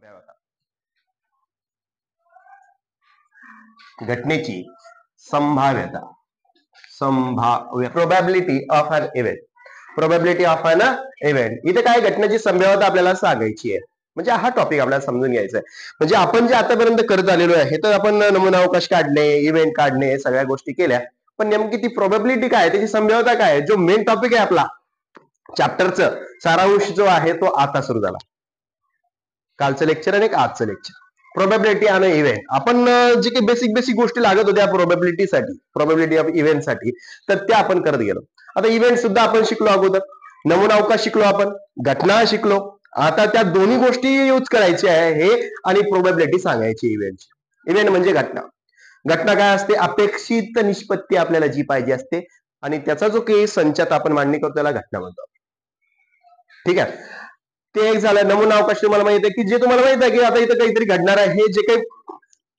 संभाव्यता, घटनेची संभाव्यता, probability of an event, probability of an event. इथे काय घटनेची संभाव्यता आपल्याला सांगायची आहे. म्हणजे हा टॉपिक आपल्याला समजून घ्यायचा आहे. म्हणजे आपण जे आतापर्यंत करत आलेलो आहे तर आपण नमुना अवकाश काढणे, इव्हेंट काढणे, सगळ्या गोष्टी केल्या. पण नेमकी ती प्रोबॅबिलिटी काय, त्याची संभाव्यता काय, जो मेन टॉपिक आहे आपला चॅप्टरचं सारांश जो आहे तो आता सुरू झाला. कालचं लेक्चर आणि आजचं लेक्चर प्रोबॅबिलिटी आणि इव्हेंट. आपण जे काही बेसिक गोष्टी लागत होत्या प्रोबॅबिलिटीसाठी, प्रोबॅबिलिटी ऑफ इव्हेंटसाठी, तर त्या आपण करत गेलो. आता इव्हेंट सुद्धा आपण शिकलो अगोदर, नमुना अवकाश शिकलो आपण, घटना शिकलो. आता त्या दोन्ही गोष्टी यूज करायची आहे हे आणि प्रोबॅबिलिटी सांगायची इव्हेंटची. इव्हेंट म्हणजे घटना. घटना काय असते, अपेक्षित निष्पत्ती आपल्याला जी पाहिजे असते आणि त्याचा जो काही संचात आपण मांडणी करतो त्याला घटना म्हणतो. ठीक आहे, ते एक झालं. नमुना अवकाश तुम्हाला माहित आहे की जे तुम्हाला माहित आहे की आता इथं काहीतरी घडणार आहे, हे जे काही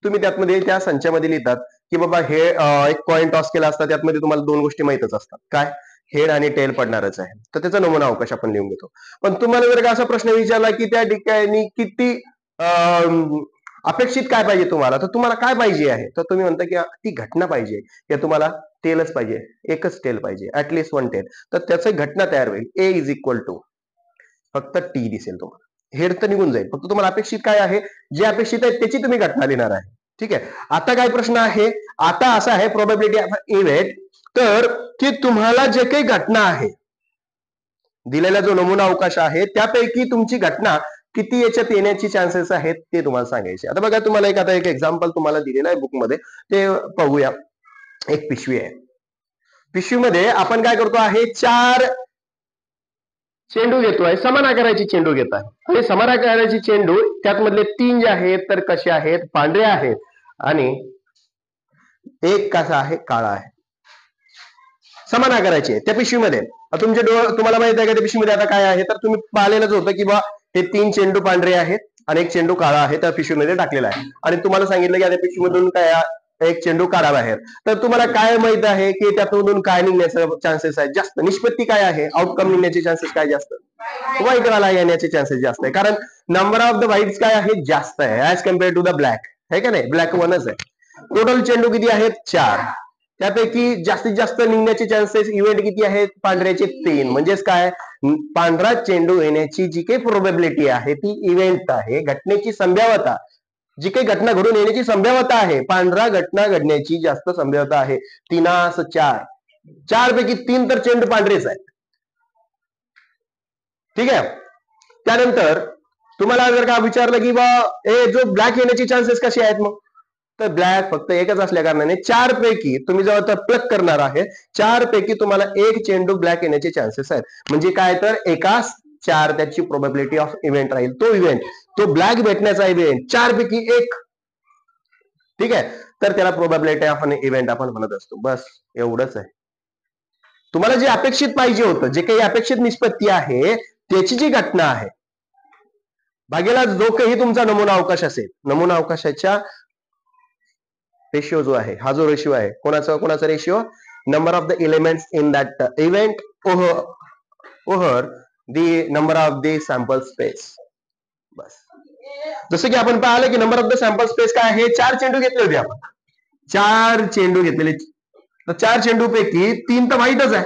तुम्ही त्यातमध्ये त्या संचामध्ये लिहितात की बाबा हे एक कॉइन टॉस केला असता, त्यातमध्ये तुम्हाला दोन गोष्टी माहितच असतात, काय हेड आणि टेल पडणारच आहे, तर त्याचा नमुना अवकाश आपण लिहून घेतो. पण तुम्हाला जर का असा प्रश्न विचारला की त्या ठिकाणी किती अपेक्षित काय पाहिजे तुम्हाला, तर तुम्हाला काय पाहिजे आहे, तर तुम्ही म्हणता की ती घटना पाहिजे, या तुम्हाला टेलच पाहिजे, एकच टेल पाहिजे, ऍटलिस्ट वन टेल, तर त्याची घटना तयार होईल. ए इज इक्वल टू फक्त टी दिसेल तुम्हाला, हेड तर निघून जाईल. फक्त तुम्हाला अपेक्षित काय आहे, जे अपेक्षित आहे त्याची तुम्ही घटना लिहिणार आहे. ठीक आहे, आता काय प्रश्न आहे, आता असा आहे प्रोबॅबिलिटी ऑफ इव्हेंट, तर की तुम्हाला जे काही घटना आहे, दिलेला जो नमुना अवकाश आहे त्यापैकी तुमची घटना किती याच्यात येण्याची चान्सेस आहेत ते तुम्हाला सांगायचे. आता बघा, तुम्हाला आता एक एक्झाम्पल तुम्हाला दिलेलं आहे बुक मध्ये, ते पाहूया. एक पिशवी आहे, पिशवीमध्ये आपण काय करतो आहे, 4 चेंडू घेतोय, समान आकाराची चेंडू घेत आहे. आणि समान आकाराची चेंडू त्यातमधले 3 जे आहेत तर कसे आहेत, पांढरे आहेत आणि एक कसा आहे, काळा आहे. समान आकाराची आहे त्या पिशवीमध्ये. तुमचे तुम्हाला माहित आहे का त्या पिशवीमध्ये आता काय आहे, तर तुम्ही पाहिलेलंच होतं की बा हे 3 चेंडू पांढरे आहेत आणि एक चेंडू काळा आहे, त्या पिशवीमध्ये टाकलेला आहे. आणि तुम्हाला सांगितलं की त्या पिशवीमधून काय एक चेंडू काढा बाहेर, तर तुम्हाला काय माहित आहे की त्यातून काय निघण्याचे चान्सेस आहेत जास्त, निष्पत्ती काय आहे, आउटकम निघण्याचे चान्सेस काय जास्त, व्हाईट वाला येण्याचे चान्सेस जास्त आहे. कारण नंबर ऑफ द व्हाईट्स काय आहे, जास्त आहे as compared to the black, है का नाही, ब्लॅक 1च आहे. टोटल चेंडू किती आहेत, 4, त्यापैकी जास्तीत जास्त निघण्याचे चान्सेस इव्हेंट किती आहेत, पांढऱ्याचे 3. म्हणजेच काय, पांढरा चेंडू येण्याची जी काही प्रोबॅबिलिटी आहे ती इव्हेंट आहे, घटनेची संभाव्यता, जी काही घटना घडून येण्याची संभाव्यता आहे, पांढरा घटना घडण्याची जास्त संभाव्यता आहे 3/4. 4 पैकी 3 तर चेंडू पांढरेच आहेत. ठीक आहे, त्यानंतर तुम्हाला जर का विचारलं की बा जो ब्लॅक येण्याचे चान्सेस कसे आहेत, मग तर ब्लॅक फक्त एकच असल्या कारणाने 4 पैकी तुम्ही जेव्हा प्लग करणार आहे, 4 पैकी तुम्हाला एक चेंडू ब्लॅक येण्याचे चान्सेस आहेत. म्हणजे काय, तर एकाच 4 त्याची प्रोबॅबिलिटी ऑफ इव्हेंट राहील. तो इव्हेंट, तो ब्लॅक भेटण्याचा इव्हेंट 4 पैकी 1. ठीक आहे, तर त्याला प्रोबॅबिलिटी ऑफ अन इव्हेंट आपण म्हणत असतो. बस एवढंच आहे. तुम्हाला जे अपेक्षित पाहिजे होतं, जे काही अपेक्षित निष्पत्ती आहे त्याची जी घटना आहे, भागेला जो काही तुमचा नमुना अवकाश असेल, नमुना अवकाशाच्या रेशिओ जो आहे, हा जो रेशिओ आहे, कोणाचा ratio, number of the elements in that event over the number of the sample space. बस, जसं की आपण पाहिलं की number of the sample space काय आहे, 4 चेंडू घेतले होते आपण, 4 चेंडू घेतलेले, तर 4 चेंडू पैकी 3 तर व्हाईटच आहे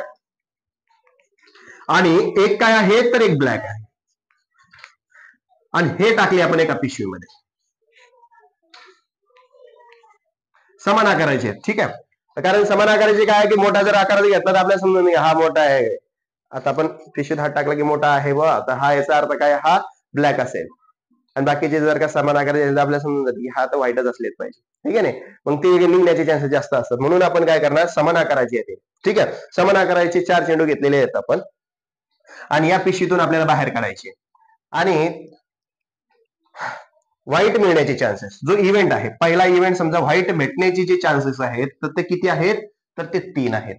आणि एक काय आहे, तर एक ब्लॅक आहे. आणि हे टाकले आपण एका पिशवीमध्ये, समान आकाराचे आहेत. ठीक आहे, कारण समान आकाराचे काय की मोठा जर आकार घेतला तर आपल्याला समजून हा मोठा आहे, आता आपण पिशवीत हात टाकला की मोठा आहे व आता हा याचा अर्थ काय, हा ब्लॅक असेल. आणि बाकीचे जर का समान आकाराचे आपल्याला समजून जाते की हा तर व्हाईटच असलेच पाहिजे. ठीक आहे नाही, मग ते निघण्याचे चान्सेस जास्त असतात. म्हणून आपण काय करणार, समान आकाराचे येते. ठीक आहे, समान आकाराचे 4 चेंडू घेतलेले आहेत आपण आणि या पिशवीतून आपल्याला बाहेर काढायचे. आणि व्हाईट मिळण्याचे चान्सेस, जो इव्हेंट आहे पहिला इव्हेंट, समजा व्हाईट भेटण्याचे जे चान्सेस आहेत तर ते किती आहेत, तर ते 3 आहेत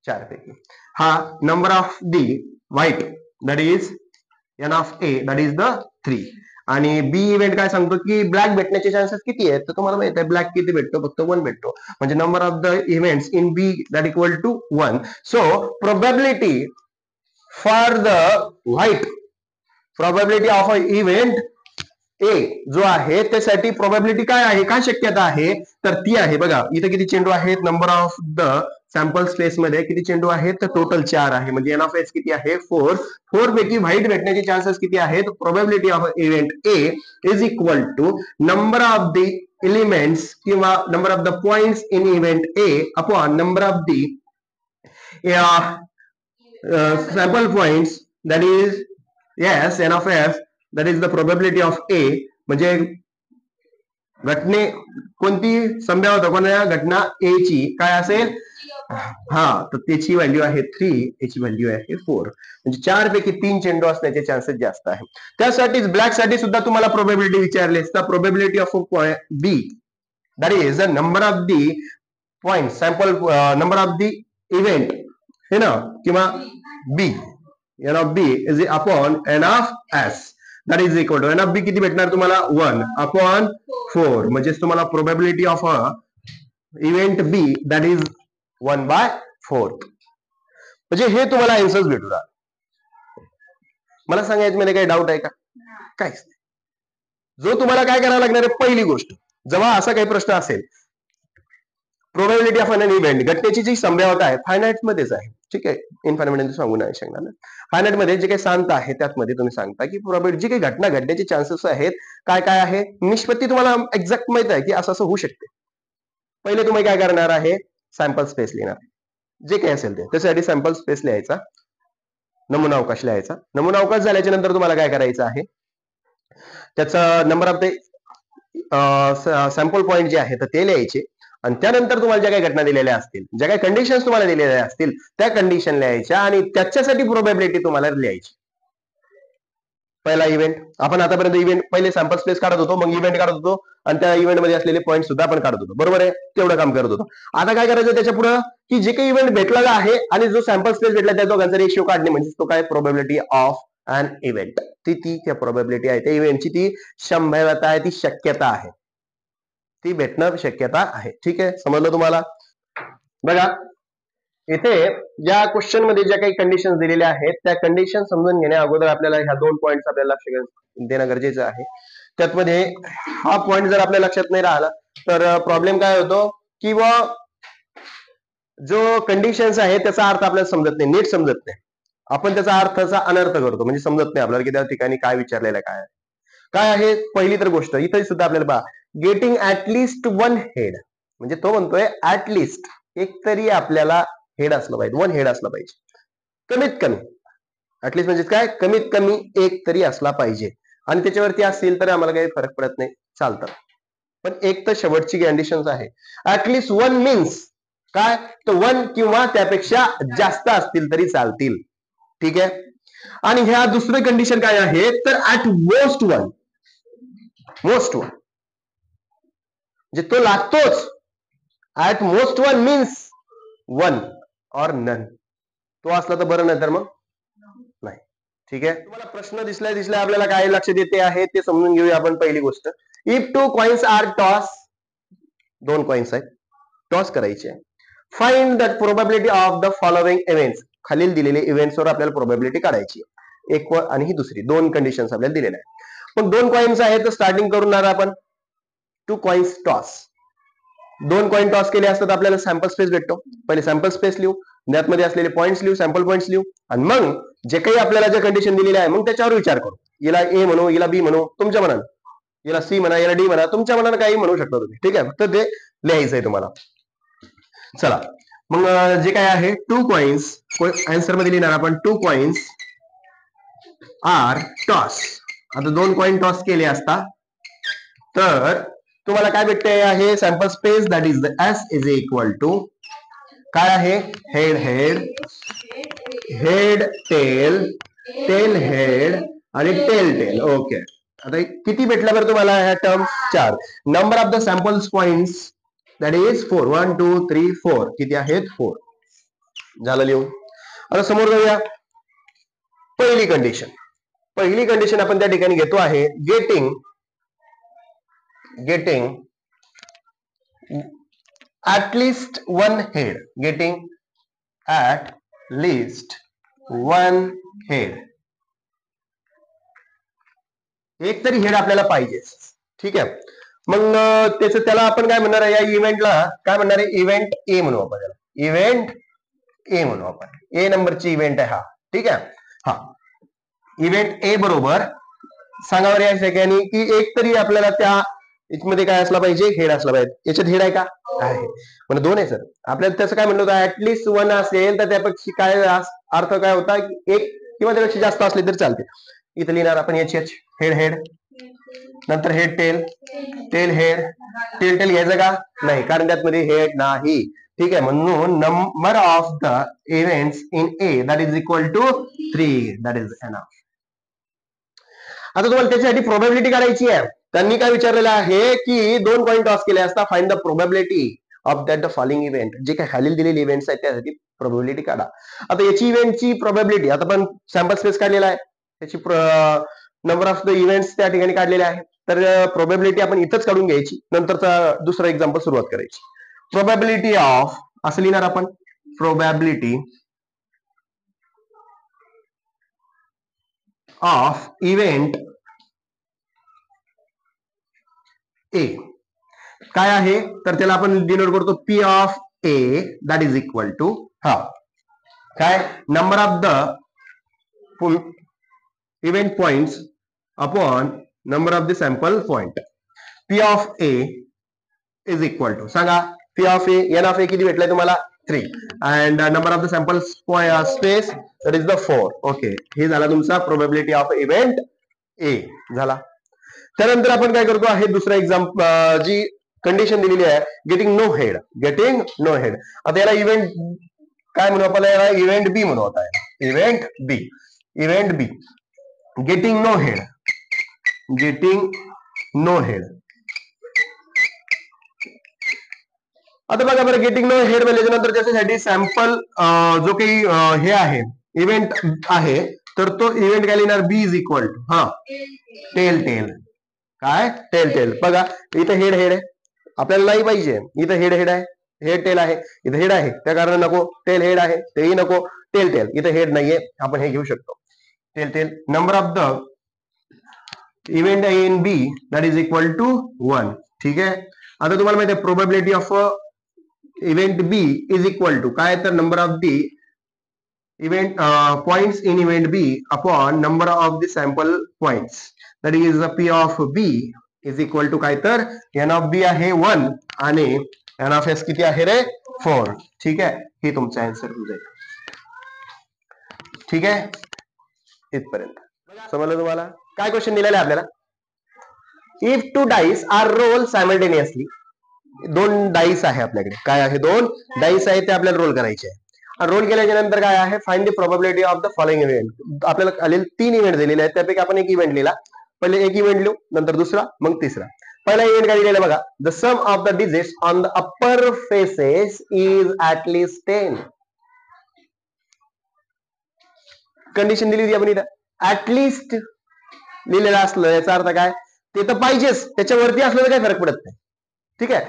4 पैकी. हा number of the white that is N of A that is the 3. आणि बी इव्हेंट काय सांगतो की ब्लॅक भेटण्याचे चान्सेस किती आहेत, तर तुम्हाला माहित आहे ब्लॅक किती भेटतो, फक्त 1 भेटतो. म्हणजे number of the events in B that equal to 1. So probability for the white, probability of a event A जो आहे त्यासाठी प्रोबॅबिलिटी काय आहे, काय शक्यता आहे, तर ती आहे बघा इथे किती चेंडू आहेत, number of the sample space मध्ये किती चेंडू आहेत, तर टोटल 4 आहे. म्हणजे एन ऑफ एस किती आहे, 4. 4 पैकी व्हाईट भेटण्याचे चान्सेस किती आहेत, probability of event A is equal to number of the elements किंवा number of the points in event A upon number of the sample points, that is yes n of f, that is the probability of a. म्हणजे घटने कोणती संभाव्यता कोणत्या घटना ए ची काय असेल, हा तर त्याची व्हॅल्यू आहे 3, याची व्हॅल्यू आहे 4. म्हणजे 4 पैकी 3 चेंडू असण्याचे चान्सेस जास्त आहे. त्यासाठीच ब्लॅक साठी सुद्धा तुम्हाला प्रोबॅबिलिटी विचारली असता, probability of B that is the number of the point sample number of the event है ना, किंवा B N of B is upon N of S that is equal to N of B किती भेटणार तुम्हाला 1 upon 4. म्हणजे तुम्हाला probability of a event B that is 1/4. म्हणजे हे तुम्हाला आन्सर्स भेटू राहणार. मला सांगायचं मध्ये काही डाऊट आहे का, काहीच नाही. जो तुम्हाला काय करावं लागणार आहे, पहिली गोष्ट जेव्हा असा काही प्रश्न असेल, प्रोबॅबिलिटी ऑफ एन इव्हेंट घटनेची जी संभाव्यता आहे फायनाइट मध्येच आहे, ठीक आहे, इन्फायनाइट मध्ये सांगू नाही शकणार ना. फायनाइट मध्ये जे काही सांगता आहे त्यामध्ये तुम्ही सांगता की प्रोबॅबिलिटी जी काही घटना घडण्याचे चान्सेस आहेत काय काय आहे, निष्पत्ती तुम्हाला एक्झॅक्ट माहित आहे की असं असं होऊ शकते. पहिले तुम्ही काय करणार आहे, सॅम्पल स्पेस लिहिणार, जे काही असेल ते त्यासाठी सॅम्पल स्पेस लिहायचा, नमुना अवकाश लिहायचा. नमुना अवकाश झाल्याच्या नंतर तुम्हाला काय करायचं आहे, त्याचा नंबर ऑफ ते सॅम्पल पॉईंट जे आहे तर ते लिहायचे. आणि त्यानंतर तुम्हाला ज्या काही घटना दिलेल्या असतील, ज्या काही कंडिशन्स तुम्हाला दिलेल्या असतील त्या कंडिशन लिहायच्या आणि त्याच्यासाठी प्रोबॅबिलिटी तुम्हाला लिहायची. पहिला इव्हेंट आपण आतापर्यंत इव्हेंट पहिले सॅम्पल स्पेस काढत होतो, मग इव्हेंट काढत होतो आणि त्या इव्हेंट मध्ये असलेले पॉईंट सुद्धा आपण काढत होतो, बरोबर आहे, तेवढं काम करत होतो. आता काय करायचं त्याच्या पुढे, की जे काही इव्हेंट भेटलेला आहे आणि जो सॅम्पल स्पेस भेटला त्या दोघांचा रेशिओ काढणे, म्हणजे तो काय प्रोबॅबिलिटी ऑफ अन इव्हेंट. ती त्या प्रोबॅबिलिटी आहे त्या इव्हेंटची, ती संभाव्यता आहे, ती शक्यता आहे, ती भेटणं शक्यता आहे. ठीक आहे, समजलं तुम्हाला. बघा इथे या क्वेश्चन मध्ये ज्या काही कंडिशन दिलेल्या आहेत त्या कंडिशन समजून घेण्या अगोदर आपल्याला ह्या 2 पॉईंट्स आपल्याला लक्ष देणं गरजेचं आहे. त्यातमध्ये हा पॉईंट जर आपल्या लक्षात नाही राहिला तर प्रॉब्लेम काय होतो, किंवा जो कंडिशन्स आहे त्याचा अर्थ आपल्याला समजत नाही, नीट समजत नाही, आपण त्याचा अर्थाचा अनर्थ करतो, म्हणजे समजत नाही आपल्याला की त्या ठिकाणी काय विचारलेलं काय आहे. काय आहे पहिली तर गोष्ट इथे सुद्धा आपल्याला पहा, गेटिंग ऍटलिस्ट 1 हेड, म्हणजे तो म्हणतोय ऍटलिस्ट एक तरी आपल्याला हेड असलं पाहिजे, 1 हेड असला पाहिजे, कमीत कमी. ऍटलिस्ट म्हणजे काय, कमीत कमी एक तरी असला पाहिजे, आणि त्याच्यावरती असेल तर आम्हाला काही फरक पडत नाही, चालतं. पण एक तर शेवटची कंडिशन आहे, ऍटलिस्ट 1 मीन्स काय, तर 1 किंवा त्यापेक्षा जास्त असतील तरी चालतील. ठीक आहे. आणि ह्या दुसरी कंडिशन काय आहे, तर ऍट मोस्ट 1, मोस्ट 1 म्हणजे तो लागतोच. ऍट मोस्ट 1 मीन्स 1 और नन, तो असला तर बरं, नाही तर मग नाही. ठीक आहे, तुम्हाला प्रश्न दिसल्या आपल्याला काय लक्षात येते आहे ते समजून घेऊया आपण. पहिली गोष्ट, इफ 2 कॉइन्स आर टॉस, 2 कॉइन्स आहेत, टॉस करायचे, find the probability of the following events, खालील दिलेले इव्हेंट्सवर आपल्याला प्रोबॅबिलिटी काढायची. एक आणि ही दुसरी 2 कंडिशन्स आपल्याला दिलेल्या आहेत. पण 2 कॉइन्स आहेत तर स्टार्टिंग करून आपण 2 कॉइन्स टॉस, 2 कॉइन टॉस केले असतात आपल्याला सॅम्पल स्पेस भेटतो. पहिले सॅम्पल स्पेस लिहू, त्यामध्ये असलेले पॉईंट्स लिहू, सॅम्पल पॉईंट्स लिहू, आणि मग जे काही आपल्याला जे कंडिशन दिलेली आहे मग त्याच्यावर विचार करू. याला ए म्हणू, याला बी म्हणू, तुमच्या मनानं, याला सी म्हणा, याला डी म्हणा, तुमच्या मनानं काही म्हणू शकता तुम्ही. ठीक आहे, फक्त ते लिहायचंय तुम्हाला. चला मग जे काय आहे 2 कॉइन्स, आन्सर मध्ये लिहिणार आपण 2 कॉइन्स आर टॉस. आता 2 कॉइन टॉस केले असता तर तुम्हाला काय भेटते आहे, sample space that is the S is equal to काय आहे, head head, head tail, tail head आणि टेल टेल. ओके, आता किती भेटला बरं तुम्हाला ह्या term, 4. Number of the samples points that is 4, 1 2 3 4, किती आहेत 4. झालं लिहून. आता समोर जाऊया. पहिली कंडिशन आपण त्या ठिकाणी घेतो आहे, getting at least 1 head, getting at least 1 head. एक तरी हेड आपल्याला पाहिजे. ठीक आहे. मग त्याला आपण काय म्हणणार आहे, या इव्हेंटला काय म्हणणार आहे, इव्हेंट ए म्हणू आपण त्याला. इव्हेंट ए म्हणू आपण. ए नंबरची इव्हेंट आहे हा. ठीक आहे. हा इव्हेंट ए बरोबर सांगा बरं या ठिकाणी की एक तरी आपल्याला त्या मध्ये काय असला पाहिजे, हेड असला पाहिजे. याच्यात हेड आहे का, आहे. म्हणजे 2 आहे सर. आपल्याला त्याचं काय म्हणलं होतं, ऍटलिस्ट 1 असेल तर त्यापेक्षा काय अर्थ काय होता की 1 किंवा त्यापेक्षा जास्त असले तरी चालते. इथं लिहिणार आपण एच एच, हेड हेड, नंतर head tail, tail head, tail tail घ्यायचं का नाही, कारण त्यात मध्ये हेड नाही. ठीक आहे. म्हणून number of the events in A that is equal to 3. That is enough. आता तुम्हाला त्याच्यासाठी प्रोबॅबिलिटी काढायची आहे. त्यांनी काय विचारलेलं आहे की 2 पॉईंट टॉस केले असता, find the probability of that the following event. जे काही खालील दिलेले इव्हेंट्स आहेत त्यासाठी प्रोबॅबिलिटी काढा. आता याची इव्हेंटची प्रोबॅबिलिटी, आता आपण सॅम्पल स्पेस काढलेला आहे, त्याची नंबर ऑफ द इव्हेंट्स त्या ठिकाणी काढलेले आहे. तर प्रोबॅबिलिटी आपण इथंच काढून घ्यायची, नंतरचा दुसरा एक्झाम्पल सुरुवात करायची. प्रोबॅबिलिटी ऑफ असं लिहिणार आपण, प्रोबॅबिलिटी ऑफ इव्हेंट ए काय आहे, तर त्याला आपण डिनोट करतो P of A that is equal to हा काय, number of the event points upon number of the sample point. P of A is equal to सांगा, P of A, N of A किती भेटलाय तुम्हाला 3 and number of the sample space that is the 4. Okay, हे झाला तुमचा probability of event ए झाला. त्यानंतर आपण काय करतो आहे, दुसरा एक्झाम्पल जी कंडिशन दिलेली आहे, getting no head, getting no head. आता याला इव्हेंट काय म्हणू आपण, याला इव्हेंट बी म्हणू. आता event B, event B getting no head, getting no head. आता बघा बरं, गेटिंग नो हेड नंतर त्याच्यासाठी सॅम्पल जो काही हे आहे इव्हेंट आहे, तर तो इव्हेंट काय लिहिणार, बी इज इक्वल टू हा टेल टेल. काय, टेल टेल. बघा इथं हेड हेड आहे, आपल्याला नाही पाहिजे. इथं हेड हेड आहे, हेड टेल आहे, इथं हेड आहे त्या कारण नको, टेल हेड आहे तेही नको, टेल टेल. इथं हेड नाहीये, आपण हे घेऊ शकतो tail tail. Number of the event A in B that is equal to 1. ठीक आहे. आता तुम्हाला माहिती आहे probability of event B is equal to काय, तर number of the event points in event B upon number of the sample points that is P of B is equal to काय, तर एन ऑफ बी आहे 1 आणि N of S किती आहे रे, 4. ठीक आहे. हे तुमचा आन्सर होऊन जाईल. ठीक आहे, इथपर्यंत समजलं तुम्हाला. काय क्वेश्चन दिलेला आहे आपल्याला, if 2 dice are roll simultaneously. 2 dice आहे आपल्याकडे, काय आहे, 2 डाईस आहे ते आपल्याला रोल करायचे आहे. रोल केल्याच्या नंतर काय आहे, find the probability of the following event. आपल्याला खालील 3 इव्हेंट दिलेले आहेत, त्यापैकी आपण एक इव्हेंट लिहिला. पहिले एक इव्हेंट लिहू, नंतर दुसरा, मग तिसरा. पहिला इव्हेंट काय दिलेला बघा, the sum of the digits on the upper faces is at least 10. Condition दिली होती आपण इथं, ऍटलिस्ट लिहिलेलं असलं याचा अर्थ काय, ते तर पाहिजेच, त्याच्यावरती असलं तर काही फरक पडत नाही. ठीक आहे.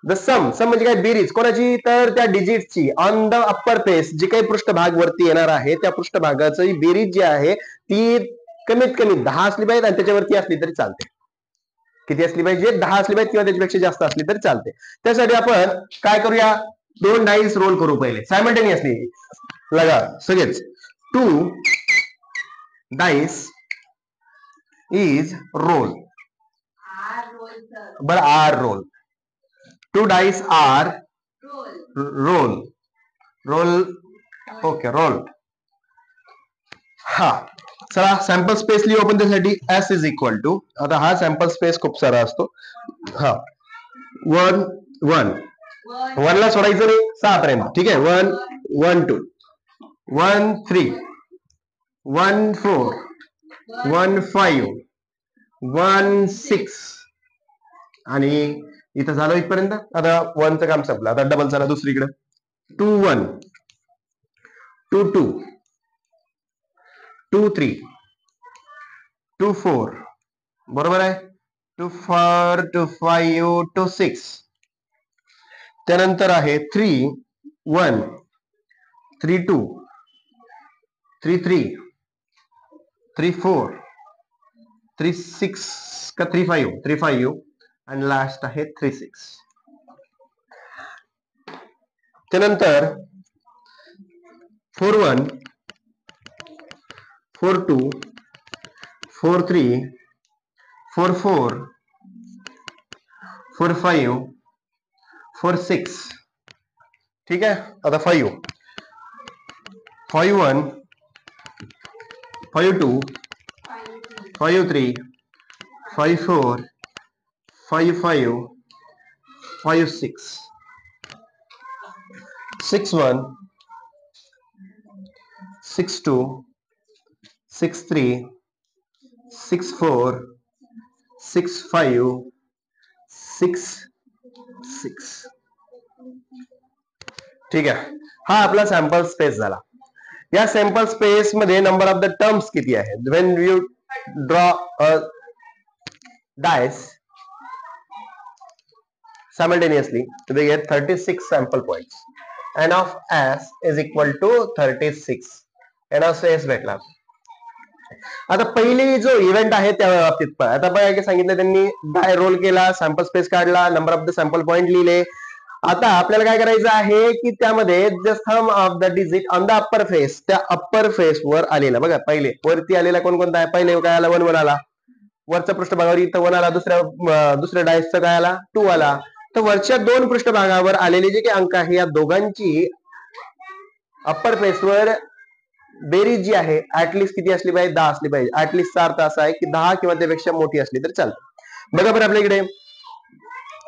द सम, सम म्हणजे काय, बेरीज कोणाची, तर त्या डिजिटची ऑन द अप्पर फेस, जी काही पृष्ठभाग वरती येणार आहे त्या पृष्ठभागाची बेरीज जी आहे ती कमीत कमी 10 असली पाहिजे आणि त्याच्यावरती असली तरी चालते. किती असली पाहिजे, 10 असली पाहिजे किंवा त्याच्यापेक्षा जास्त असली तरी चालते. त्यासाठी आपण काय करूया, 2 डाईस रोल करू पहिले सायमल्टेनियसली. लगा सगळेच, 2 डाईस इज रोल, बरं are roll, 2 dice are roll, roll. Okay, roll. हा चला सॅम्पल स्पेस लिहू आपण त्यासाठी, एस इज इक्वल टू, आता हा सॅम्पल स्पेस खूप सारा असतो. हा 1 1 1 ला सोडायचं नाही 6 पर्यंत. ठीक आहे. 1 1 2 1 3 1 4 1 5 1 6 आणि इथं झालं इथपर्यंत. आता 1चं काम संपलं. आता डबल चला दुसरीकडे, 2 1 2 2 2 3 2 4 बरोबर आहे, 2 4 2 5 2 6. त्यानंतर आहे 3 1 3 2 3 3 3 4 36 का 35 आणि लास्ट आहे 36. त्यानंतर 41 42 43 44 45 46. ठीक आहे. आता 5 51 52 53 54 55 56 61 62 63 64 65 66. ठीक आहे. हा आपला सॅम्पल स्पेस झाला. या सॅम्पल स्पेस मध्ये नंबर ऑफ द टर्म्स किती आहे? When you draw a dice simultaneously we get 36 sample points. N of S is equal to 36. N of S भेटला. आता पहिली जो इव्हेंट आहे त्या बाबतीत आता बघा की सांगितलं त्यांनी डाय रोल केला, सॅम्पल स्पेस काढला, number of the sample point लिहिले. आता आपल्याला काय करायचं आहे की त्यामध्ये the sum of the digit on the upper face, त्या अप्पर फेस वर आलेला बघा पहिले वरती आलेला कोणकोणता आहे? पहिले काय आला? 1 आला. वरच्या पृष्ठभागावर इथं 1 आला. दुसऱ्या डायसचा काय आला? 2 आला. तर वरच्या 2 पृष्ठभागावर आलेले जे काही अंक आहे या दोघांची अप्पर फेसवर बेरीज जी आहे ऍटलिस्ट किती असली पाहिजे? 10 असली पाहिजे. ऍटलिस्टचा अर्थ असा आहे की 10 किंवा त्यापेक्षा मोठी असली तर चालतं. बघा बरं आपल्या इकडे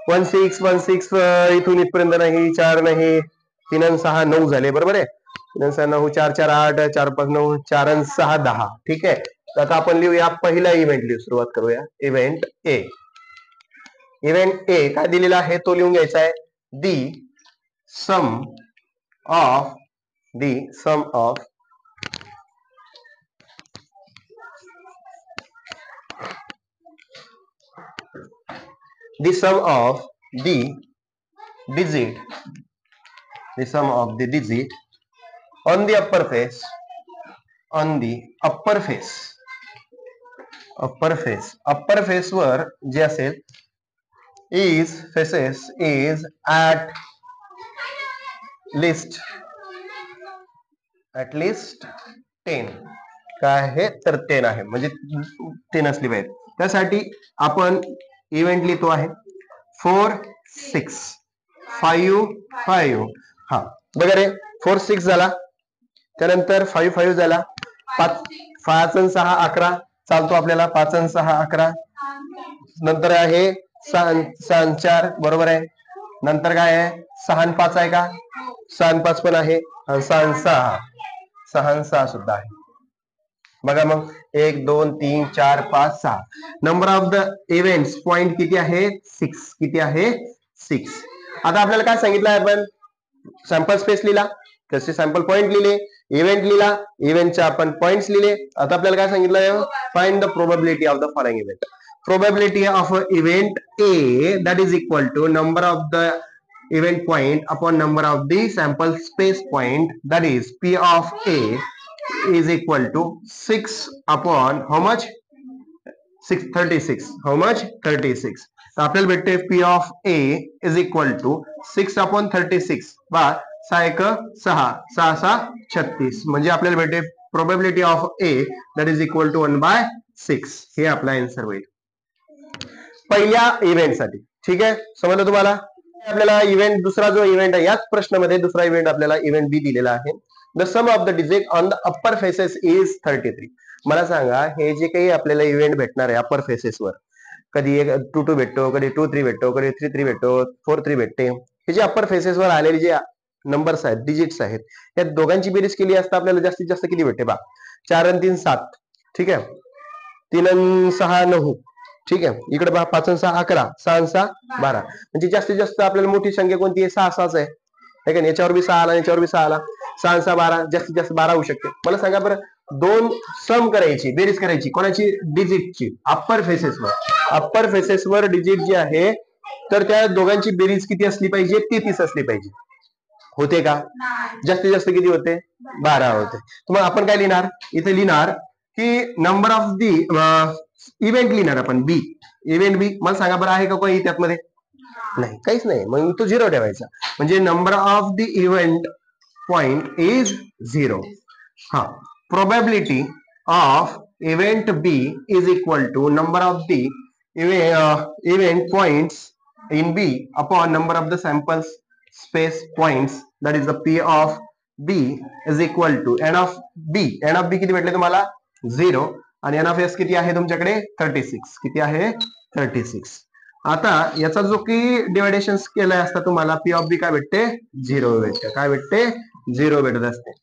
16 इथून इथपर्यंत नाही, 4 नाही, 3 आणि 6 9 झाले. बरोबर आहे. 3 आणि 6 9, 4 4 8, 4 5 9, 4 आणि 6 10. ठीक आहे. तर आता आपण लिहूया पहिला इव्हेंट लिहू सुरुवात करूया. इव्हेंट ए. इव्हेंट ए काय दिलेला आहे तो लिहून घ्यायचा आहे. दी सम of the sum of the digit on the upper face वर जे असेल is at least 10. काय आहे तर 10 आहे, म्हणजे 10 असली पाहिजे. त्यासाठी आपण इव्हेंट लिहितो आहे 4 6 5 5. हा बघा रे 4 6 झाला. त्यानंतर 5 5 झाला. 5 आणि 6 11 चालतो आपल्याला. 5 आणि 6 11. नंतर आहे 6 आणि 4 बरोबर आहे. नंतर काय आहे 6 आणि 5 आहे का? 6 आणि 5 पण आहे. 6 आणि 6 सुद्धा आहे. बघा मग 1 2 3 4 5 6. Number of the events point किती आहे? 6. किती आहे? 6. आता आपल्याला काय सांगितलं आहे? आपण सॅम्पल स्पेस लिहिला, त्याचे सॅम्पल पॉइंट लिहिले, इव्हेंट लिहिला, इव्हेंटचे आपण पॉइंट्स लिहिले. आता आपल्याला काय सांगितलं? Find the probability of the following event. Probability of event A that is equal to number of the event point upon number of the sample space point, that is P of A is equal to 6 upon how much? 36. How much? 36. तर आपल्याला भेटते P of A is equal to 6 upon 36 बा 6 1 6 6 6 36. म्हणजे आपल्याला भेटते probability of A that is equal to 1/6. हे आपला answer होईल पहिल्या इव्हेंट साठी. ठीक आहे, समजलं तुम्हाला? आपल्याला इव्हेंट दुसरा जो इव्हेंट आहे याच प्रश्नामध्ये दुसरा इव्हेंट आपल्याला इव्हेंट बी दिलेला आहे. The sum of the digit on the upper faces is 33. मला सांगा हे जे काही आपल्याला इव्हेंट भेटणार आहे अप्पर फेसेसवर, कधी 2 2 भेटतो, कधी 2 3 भेटतो, कधी 3 3 भेटतो, 4 3 भेटते. हे जे अप्पर फेसेसवर आलेले जे नंबर्स आहेत, डिजिट्स आहेत, या दोघांची बेरीज केली असता आपल्याला जास्तीत जास्त किती भेटते? 4 आणि 3 7. ठीक आहे. 3 आणि 6 9. ठीक आहे. इकडे 5 आणि 6 11, 6 आणि 6 12. म्हणजे जास्तीत जास्त आपल्याला मोठी संख्या कोणती आहे? 6 6 आहे. ठीक आहे. याच्यावर बी 6 आला, याच्यावर बी 6 आला. 6 आणि 6 12, जास्तीत जास्त 12 होऊ शकते. मला सांगा बरं, 2 सम करायची, बेरीज करायची कोणाची? डिजिटची. अप्पर फेसेसवर डिजिट जी आहे तर त्या दोघांची बेरीज किती असली पाहिजे? 33 असली पाहिजे. होते का? जास्तीत जास्त किती होते? 12 होते. तर मग आपण काय लिहिणार? इथे लिहिणार की नंबर ऑफ दी इव्हेंट लिहिणार आपण बी, इव्हेंट बी. मला सांगा बरं आहे का काही त्यातमध्ये? नाही, काहीच नाही. मग तो 0 ठेवायचा. म्हणजे number of the event point is 0. हा, probability of event B is equal to number of the event points in B upon number of the samples space points, that is the P of B is equal to N of B. N of B किती भेटले तुम्हाला? 0. आणि N of S किती आहे तुमच्याकडे? 36. किती आहे? 36. आता याचा जो की डिवायडेशन केलाय असता तुम्हाला P of B काय भेटते? 0 भेटते. काय भेटते? 0 भेटत असते.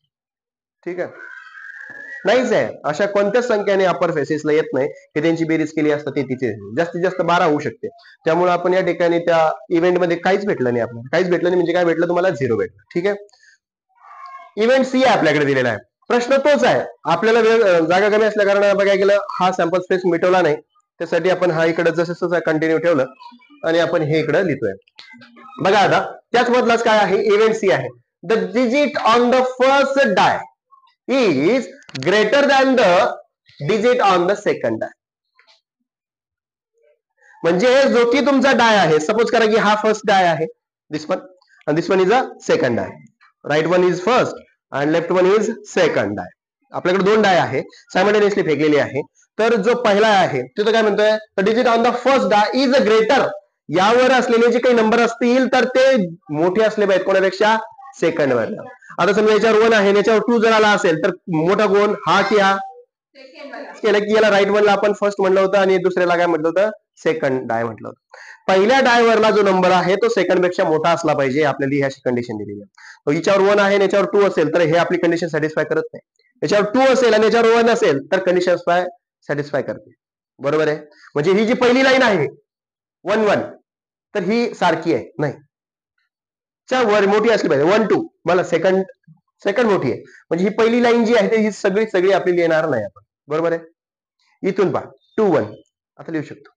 ठीक आहे, नाहीच आहे. अशा कोणत्याच संख्याने अपर फेसेसला येत नाही की त्यांची बेरीज केली असता ते तिथे जास्तीत जास्त 12 होऊ शकते. त्यामुळे आपण या ठिकाणी त्या इव्हेंट मध्ये काहीच भेटलं नाही. आपल्याला काहीच भेटलं नाही म्हणजे काय भेटलं तुम्हाला? 0 भेटलं. ठीक आहे, इव्हेंट सी आहे आपल्याकडे दिलेला आहे. प्रश्न तोच आहे. आपल्याला जागा कमी असल्या कारण आपण काय केलं, हा सॅम्पल स्पेस मिटवला नाही. त्यासाठी आपण हा इकडे जसं कंटिन्यू ठेवलं आणि आपण हे इकडे लिहितोय. बघा आता त्याच मधलाच काय आहे, इव्हेंट सी आहे. The digit on the first die is greater than the digit on the second die. म्हणजे जो की तुमचा डाय आहे, सपोज करा की हा फर्स्ट डाय आहे, this one, and this one is a second die. Right one is first and left one is second die. आपल्याकडे 2 डाय आहे, सायमल्टेनियसली फेकलेली आहे. तर जो पहिला आहे तिथं काय म्हणतोय, the digit on the first die is a greater. यावर असलेले जे काही नंबर असतील तर ते मोठे असले पाहिजेत कोणापेक्षा? सेकंड वर. आता समजा याच्यावर 1 आहे, याच्यावर 2 जर आला असेल तर मोठा कोण? हा की हा? केलं की याला राईट वनला आपण फर्स्ट म्हटलं होतं आणि दुसऱ्याला काय म्हटलं होतं? सेकंड डाय म्हटलं होतं. पहिल्या डायवरला जो नंबर आहे तो सेकंड पेक्षा मोठा असला पाहिजे. आपल्याला ह्याची कंडिशन दिलेली आहे. याच्यावर 1 आहे आणि याच्यावर 2 असेल तर हे आपली कंडिशन सॅटिस्फाय करत नाही. याच्यावर 2 असेल आणि याच्यावर 1 असेल तर कंडिशन सॅटिस्फाय करते. बरोबर आहे. म्हणजे ही जी पहिली लाईन आहे 1 1 तर ही सारखी आहे नाही, वर मोठी असली पाहिजे. 1 2 मला सेकंड मोठी आहे. म्हणजे ही पहिली लाईन जी आहे ही सगळी आपली येणार नाही आपण. बरोबर आहे. इथून पहा 2 1 आता लिहू शकतो.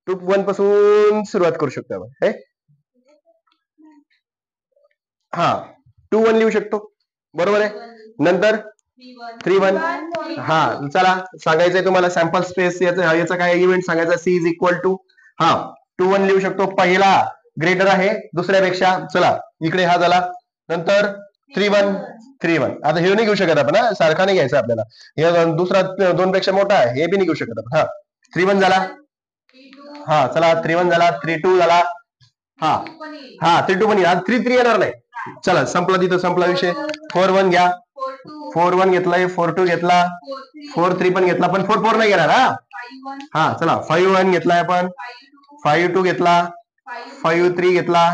2 1 पासून सुरुवात करू शकतो आपण. हा 2 1 लिहू शकतो. बरोबर आहे. नंतर 3 1. हा चला सांगायचंय तुम्हाला सॅम्पल स्पेस याचा काय इव्हेंट सांगायचा, सी इज इक्वल टू हा 2 1 लिहू शकतो. पहिला ग्रेटर आहे दुसऱ्यापेक्षा. चला इकडे हा झाला. नंतर 3 1 3 1. आता हे नाही घेऊ शकत आपण, सारखा नाही घ्यायचा आपल्याला. हे दुसरा 2 पेक्षा मोठा आहे, हे बी नाही घेऊ शकत आपण. हा 3 1 झाला. हा चला 3 1 झाला. 3 2 झाला. हा 3 2 पण येईल. 3 3 येणार नाही. चला संपला, तिथं संपला विषय. 4 1 घ्या. 4 1 घेतलाय. 4 2 घेतला. 4 3 पण घेतला, पण 4 4 नाही घेणार. हा चला 5 1 घेतलाय आपण. 5 2 घेतला. 5 3 घेतला.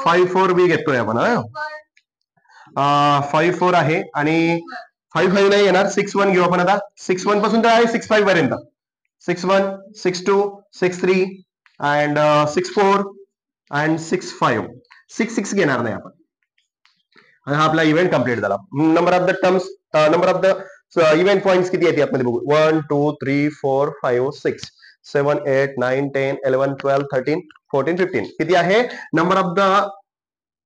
5 4 बी घेतोय आपण. 5 4 आहे आणि 5 5 नाही येणार. 6 1 घेऊ आपण. आता 6 1 पासून तर आहे 6 5 पर्यंत. 6 1 6 2 6 3 अँड 6 4 अँड 6 5. 6 6 घेणार नाही आपण. आणि हा आपला इव्हेंट कम्प्लीट झाला. Number of the terms, number of the event points किती आहेत यामध्ये बघू. 1 2 3 4 5 6 7 8 9 10 11 12 13 14 15. किती आहे number of the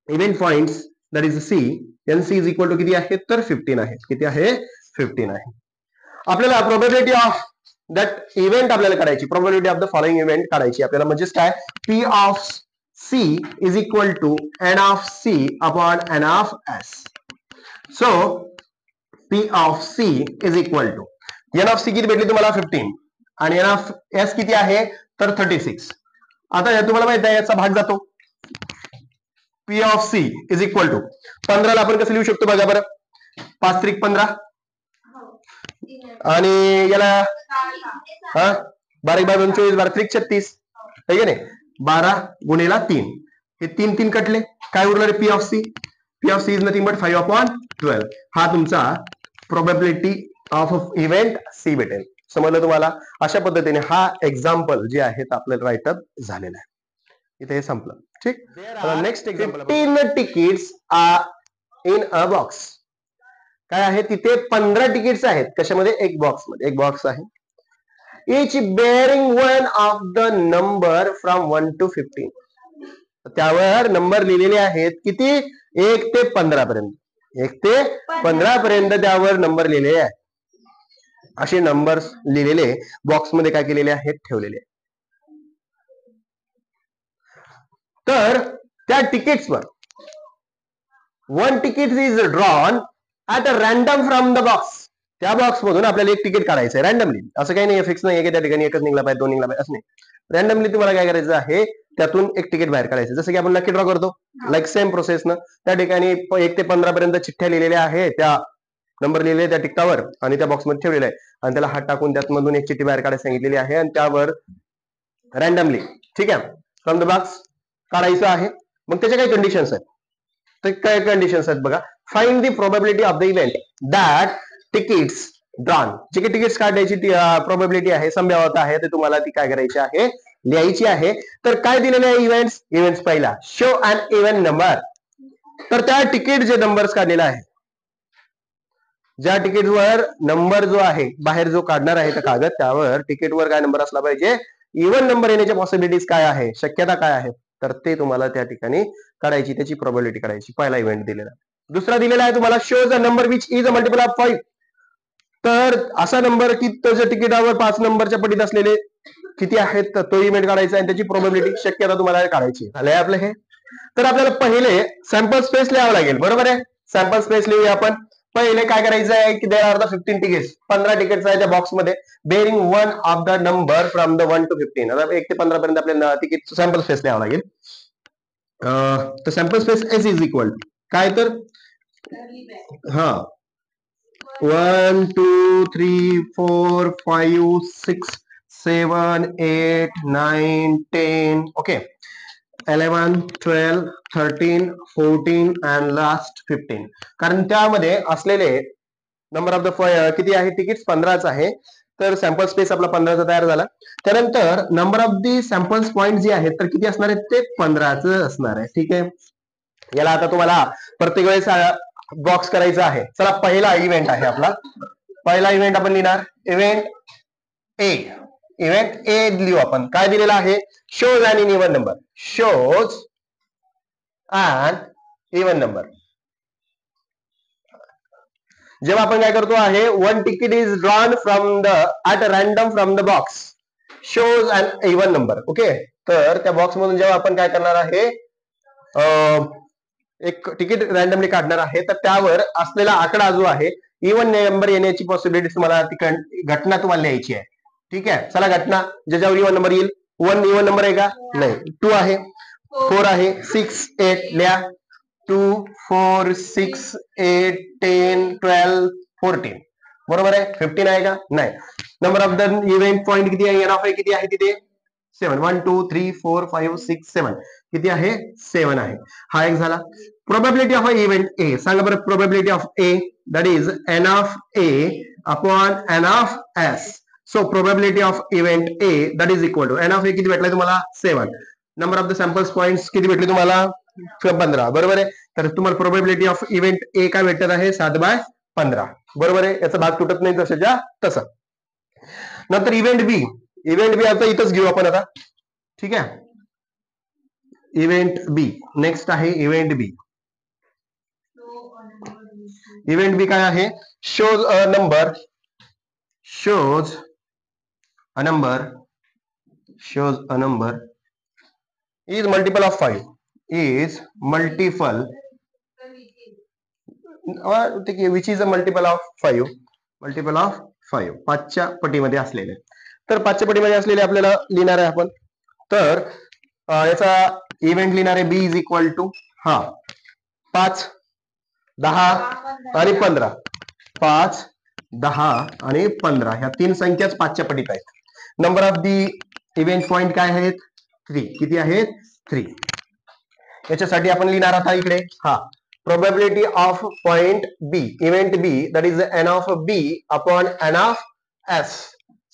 event points, that is C. NC is equal to किती आहे तर 15 आहे. किती आहे? 15 आहे. आपल्याला प्रोबॅबिलिटी ऑफ दॅट इव्हेंट आपल्याला काढायची. Probability of the following event काढायची आपल्याला. म्हणजेच काय, P of C is equal to N of C upon N of S. So P of C is equal to N of C किती भेटली तुम्हाला? 15 आणि N of S किती आहे तर 36. आता तुम्हाला माहित आहे याचा भाग जातो. P of C is equal to 15 ला आपण कसं लिहू शकतो बघा बरं. 5 त्रिक 15 आणि याला 12 बाय 2 24 12 त्रिक 36 आहे की नाही. 12 गुणिला 3 हे 3 3 कटले. काय उरलं रे? P of C. P of C is nothing but 5 upon 12. हा तुमचा प्रोबॅबिलिटी ऑफ इव्हेंट सी भेटेल. समजलं तुम्हाला? अशा पद्धतीने हा एक्झाम्पल जे आहे आपल्याला राईटअप झालेला आहे. इथे हे संपलं. ठीक. Next example, 15 tickets in a box. काय आहे तिथे 15 तिकीट्स आहेत. कशामध्ये? एक बॉक्स मध्ये. एक बॉक्स आहे. each bearing one of the number from 1 to 15. त्यावर नंबर लिहिलेले आहेत किती? 1 ते 15 पर्यंत. 1 ते 15 पर्यंत त्यावर नंबर लिहिलेले आहेत. असे नंबर्स लिहिलेले बॉक्समध्ये काय केलेले आहेत, ठेवलेले. तर त्या तिकीट्सवर one ticket is drawn at a random from the box. त्या बॉक्स मधून आपल्याला एक तिकीट काढायचं आहे रॅन्डमली. असं काही नाही, फिक्स नाही की त्या ठिकाणी एकच निघला पाहिजे, दोन निघला पाहिजे, असं नाही. रॅन्डमली तुम्हाला काय करायचं आहे, त्यातून एक तिकीट बाहेर काढायचं. जसं की आपण लकी ड्रॉ करतो, लाईक सेम प्रोसेस न त्या ठिकाणी 1 ते 15 पर्यंत चिठ्ठ्या लिहिलेल्या आहे, त्या नंबर लिहिलेले त्या टिकटावर आणि त्या बॉक्समध्ये ठेवलेला आहे, आणि त्याला हात टाकून त्यातमधून एक चिठ्ठी बाहेर काढायला सांगितलेली आहे, आणि त्यावर रॅन्डमली, ठीक आहे, फ्रॉम द बॉक्स काढायचं आहे. मग त्याच्या काही कंडिशन्स आहेत. तर काय कंडिशन्स आहेत बघा. Find the probability of the event that tickets drawn. जे काही तिकीट्स काढण्याची प्रोबॅबिलिटी आहे, संभाव्यता आहे, ते तुम्हाला ती काय करायची आहे, लिहायची आहे. तर काय दिलेले आहे इव्हेंट्स पहिला, शो अँड इव्हेंट नंबर. तर त्या तिकीट जे नंबर्स काढलेला आहे, ज्या तिकीटवर नंबर जो आहे बाहेर जो काढणार आहे त्या कागद, त्यावर तिकीटवर काय नंबर असला पाहिजे, इव्हन नंबर येण्याच्या पॉसिबिलिटीज काय आहे, शक्यता काय आहे, तर ते तुम्हाला त्या ठिकाणी काढायची, त्याची प्रोबॅबिलिटी काढायची. पहिला इव्हेंट दिलेला. दुसरा दिलेला आहे तुम्हाला, shows a number which is a multiple of 5. तर असा नंबर की त्याच्या तिकिटावर 5 नंबरच्या पटीत असलेले किती आहेत, तर तो इव्हेंट काढायचा आणि त्याची प्रोबॅबिलिटी, शक्यता तुम्हाला काढायची. झालंय आपलं हे. तर आपल्याला पहिले सॅम्पल स्पेस लिहावं लागेल, बरोबर आहे. सॅम्पल स्पेस लिहूया आपण. पहिले काय करायचं आहे की there are the 15 tickets, 15 tickets आहे त्या बॉक्समध्ये, bearing one of the number from the 1 to 15. आता 1 ते 15 पर्यंत आपल्याला तिकीट सॅम्पल स्पेस लिहावं लागेल. तर sample space S is equal काय, तर 1 2 3 4 5 6 7 8 9 10, ओके, 11 12 13 14 अँड लास्ट 15. कारण त्यामध्ये असलेले नंबर ऑफ द किती आहे तिकीट, 15च आहे. तर सॅम्पल स्पेस आपला 15चा तयार झाला. त्यानंतर number of the samples point जे आहेत, तर किती असणार आहेत, ते 15च असणार आहे. ठीक आहे. याला आता तुम्हाला प्रत्येक वेळेस बॉक्स करायचा आहे. चला, पहिला इव्हेंट आहे आपला. पहिला इव्हेंट आपण लिहिणार इव्हेंट ए. इव्हेंट ए लिहू आपण. काय दिलेला आहे, shows and in even number. Shows and even number. जेव्हा आपण काय करतो आहे, one ticket is drawn from the at random from the box, shows and even number. Okay. तर त्या बॉक्स मधून जेव्हा आपण काय करणार आहे, एक तिकीट रॅन्डमली काढणार आहे, तर त्यावर असलेला आकडा जो आहे, इव्हन नंबर येण्याची पॉसिबिलिटी तुम्हाला घटना तुम्हाला लिहायची आहे. ठीक आहे. चला, घटना ज्याच्यावर इव्हन नंबर येईल. 1 इव्हन नंबर आहे का, नाही. 2 आहे, 4 आहे, 6 8 लिहा. 2 4 6 8 10 12 14, बरोबर आहे. 15 आहे का, नाही. Number of the event point किती आहे, एन ऑफ किती आहे तिथे, 7. 1 2 3 4 5 6 7 किती आहे, 7 आहे. हा एक झाला. Probability of a event A. सांगा बरं, probability of A that is N of A upon N of S. So probability of event A that is equal to N of A किती भेटलाय तुम्हाला, 7. Number of the samples points किती भेटले तुम्हाला, 15, बरोबर आहे. तर तुम्हाला प्रोबॅबिलिटी ऑफ इव्हेंट ए काय भेटत आहे, 7/15, बरोबर आहे. याचा भाग तुटत नाही तशाच्या तसं. नंतर इव्हेंट बी. इव्हेंट बी आता इथंच घेऊ आपण आता. ठीक आहे. इव्हेंट बी नेक्स्ट आहे. Event B. इव्हेंट बी काय आहे, shows a number. Shows a number. Shows a number is multiple of 5. Is multiple which is a multiple of 5. Multiple of 5, 5च्या पटीमध्ये असलेले. तर 5च्या पटीमध्ये असलेले आपल्याला लिहिणार आहे आपण. तर याचा इव्हेंट लिहिणार आहे बी इज इक्वल टू 5 10 आणि 15. 5 10 आणि 15 ह्या 3 संख्याच 5च्या पटीत आहेत. Number of the event point काय आहेत, 3. किती आहेत, 3. याच्यासाठी आपण लिहिणार आता इकडे probability of point B, event B that is N of B upon N of S.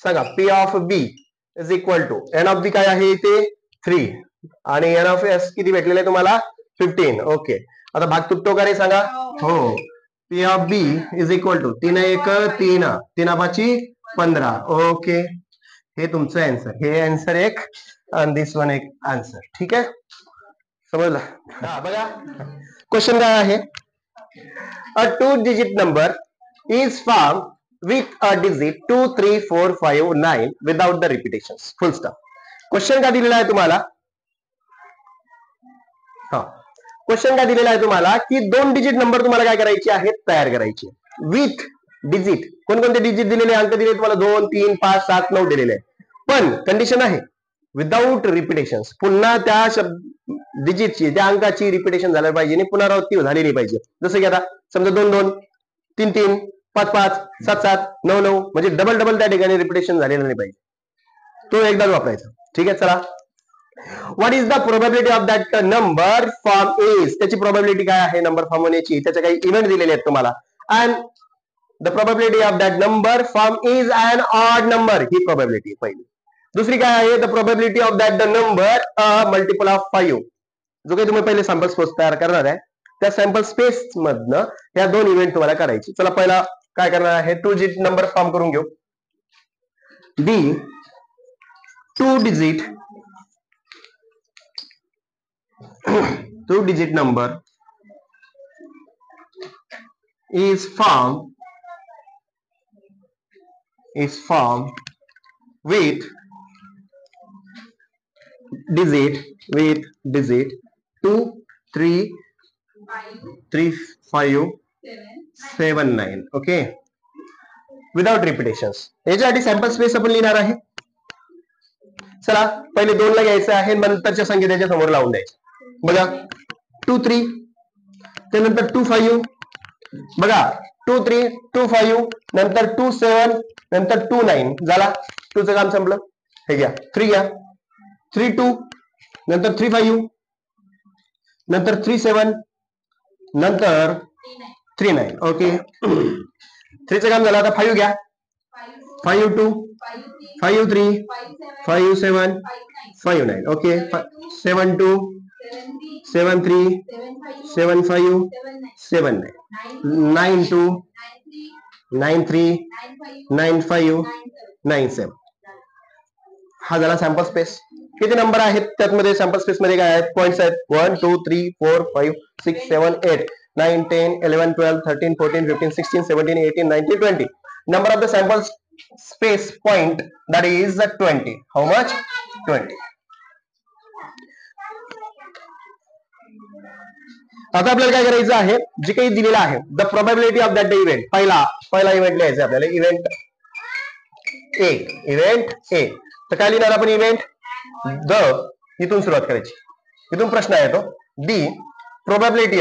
सांगा, P of B is equal to N of B काय आहे इथे, 3, आणि एन ऑफ एस किती भेटलेले आहे तुम्हाला, 15. ओके. आता भाग तुटतो का रे, सांगा. हो. P of B is equal to 3 1 3 3 5 15. Okay. हे तुमचं आन्सर. हे आन्सर एक आणि दिस वन एक आन्सर. ठीक आहे, समजलं. बघा क्वेश्चन काय आहे. अ 2 digit number is form with a digit 2 3 4 5 9 without the repetitions. Full stop. Question का दिलेला आहे तुम्हाला? हा, क्वेश्चन काय दिलेला आहे तुम्हाला की 2 डिजिट नंबर तुम्हाला काय करायचे आहेत, तयार करायचे विथ डिजिट. कोणकोणते डिजिट दिलेले, अंक दिले तुम्हाला 2 3 5 7 9 दिलेले आहे. पण कंडिशन आहे विदाउट रिपिटेशन्स. पुन्हा त्या डिजिटची, त्या अंकाची रिपिटेशन झालं पाहिजे आणि पुनरावृत्ती झाली नाही पाहिजे. जसं की आता समजा 2 2 3 3 5 5 7 7 9 9 म्हणजे डबल डबल त्या ठिकाणी रिपिटेशन झालेलं नाही पाहिजे. तो एकदाच वापरायचा. ठीक आहे, चला. What is the probability of that number form is. त्याची प्रोबॅबिलिटी काय आहे नंबर फॉर्म होण्याची, त्याचे काही इव्हेंट दिलेले आहेत तुम्हाला. And the probability of that number form is an odd number, ही प्रोबॅबिलिटी पहिली. दुसरी काय आहे, the probability of that the number a multiple of 5. जो काही तुम्ही पहिले सॅम्पल स्पेस तयार करणार आहे, त्या सॅम्पल स्पेस मधनं या 2 इव्हेंट तुम्हाला करायची. चला, पहिला काय करणार आहे, 2 डिजिट नंबर फॉर्म करून घेऊ. दी 2 digit 2 digit number is formed with digit 2 3 5 7 9. Okay, without repetitions. याच्यासाठी सॅम्पल स्पेस आपण लिहिणार आहे. चला, पहिले 2 ला घ्यायचं आहे, नंतरच्या संख्या त्याच्या समोर लावून द्यायच्या. बघा 2 3, त्यानंतर 2 5, बघा 2 3 2 5, नंतर 2 7, नंतर 2 9. झाला, 2 चं काम संपलं. हे घ्या 3, घ्या 3 2, नंतर 3 5, नंतर 3 7, नंतर 3 9. ओके, 3 चं काम झालं. आता 5 घ्या, 5 2, 5 3, 5 7, 5 9. ओके, 7 2, 7 3, 7 5, 7 9, 9 2, 9 3, 9 5, 9 7. हा झाला सॅम्पल स्पेस. किती नंबर आहेत त्यामध्ये सॅम्पल स्पेस मध्ये, काय आहेत, पॉइंट्स आहेत. 1 2 3 4 5 6 7 8 9 10 11 12 13 14 15 16 17 18 19 20. Number of the sample space point, that is 20. How much? 20. आता आपल्याला काय करायचं आहे, जे काही दिलेलं आहे, the probability of that event. पहिला इव्हेंट लिहायचा आपल्याला, इव्हेंट ए. तर काय लिहिणार आपण, इव्हेंट द. इथून सुरुवात करायची, इथून प्रश्न आहे तो. दी probability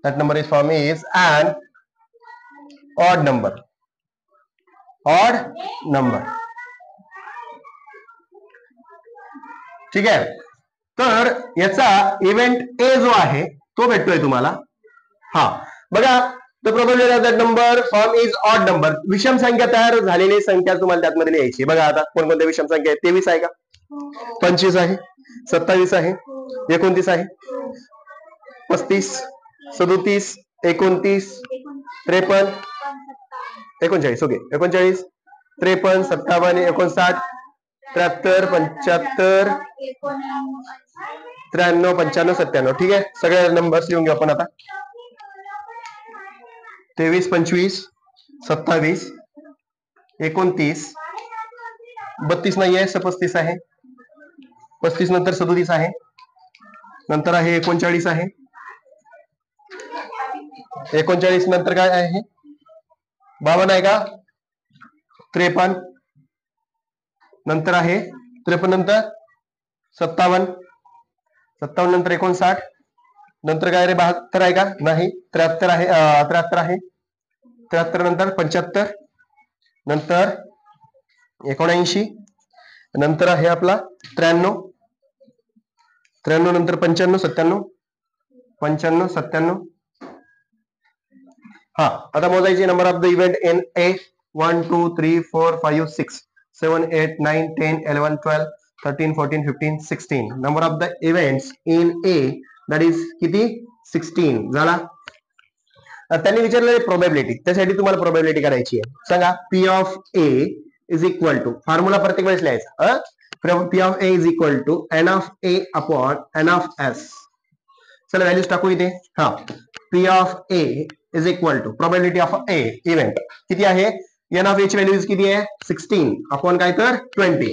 that number form is an odd number. ठीक आहे. तर याचा इव्हेंट ए जो आहे तो भेटतोय तुम्हाला. हा, बघा, the probability of that number form is odd number. विषम संख्या तयार झालेली संख्या तुम्हाला त्यातमध्ये लिहायची. बघा आता कोणकोणत्या विषम संख्या आहेत. 23 आहे का, 25 आहे, 27 आहे, 29 आहे, 35 37 29 53 39. ओके, 39 53 57 59 73 75 93 95 97. ठीक आहे, सगळे नंबर्स लिहून घेऊ आपण आता. 23 25 27 29 32 नाही आहे, 35 आहे, 35 नंतर 37 आहे, नंतर आहे 39 आहे, 39 नंतर काय आहे, 52 आहे का, 53 नंतर आहे, 53 नंतर 57, 57 नंतर 59, नंतर काय रे 72 आहे का, नाही, 73 आहे, 73 आहे, 73 नंतर 75, नंतर 79, नंतर आहे आपला 93, 93 नंतर 95 97 95 97. हा, आता मोजायची number of the event in A. 1 2 3 4 5 6 7 8 9 10 11 12 13 14 15 16. Number of the events in A, that is किती, 16. झाला. त्यांनी विचारलेले प्रोबॅबिलिटी, त्यासाठी तुम्हाला प्रोबॅबिलिटी करायची आहे. सांगा P of A is equal to, formula प्रत्येक वेळेस लिहायचा, P of A is equal to N of A upon N of S. चला व्हॅल्यूज टाकू इथे. हा, P of A is equal to probability of A event किती आहे, N of ए ची व्हॅल्यू किती आहे 16 अपॉन काय तर 20.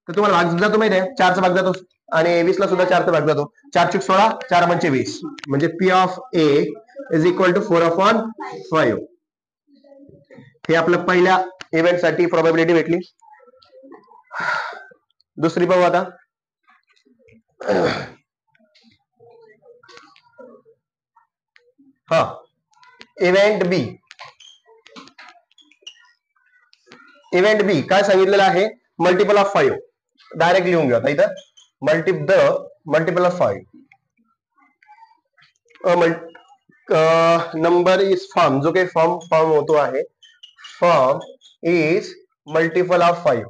तर तुम्हाला भाग जातो माहिती आहे, 4चा भाग जातो आणि 20 ला सुद्धा 4चा भाग जातो. 4 × 16 4 × 20 म्हणजे P of A is equal to 4/5. हे आपलं पहिल्या इव्हेंट साठी प्रोबॅबिलिटी भेटली. दुसरी पाहू आता. हा, इव्हेंट बी. इव्हेंट बी काय सांगितलेलं आहे, मल्टिपल ऑफ 5. डायरेक्ट लिहून घ्या आता इथं, multiple of 5. Number is form, जो काही फॉर्म होतो आहे, form is multiple of 5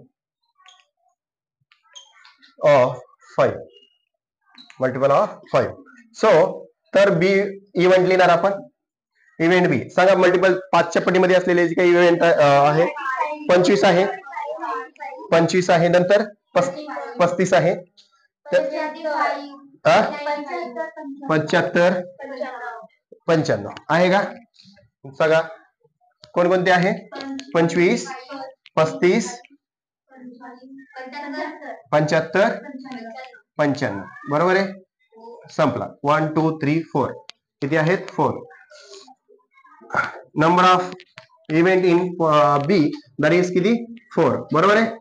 multiple of 5. So तर बी इव्हेंट लिहिणार आपण. इव्हेंट बी सांगा, मल्टिपल 5च्या पटीमध्ये असलेले जे काही इव्हेंट आहे 25 आहे, 25 आहे, नंतर 35 आहे, 75 95 आहे का. सांगा कोणकोणते आहे, 25 35 75 95. बरोबर आहे, संपला. 1 2 3 4 किती आहेत 4. Number of event in B that is किती 4. बरोबर आहे.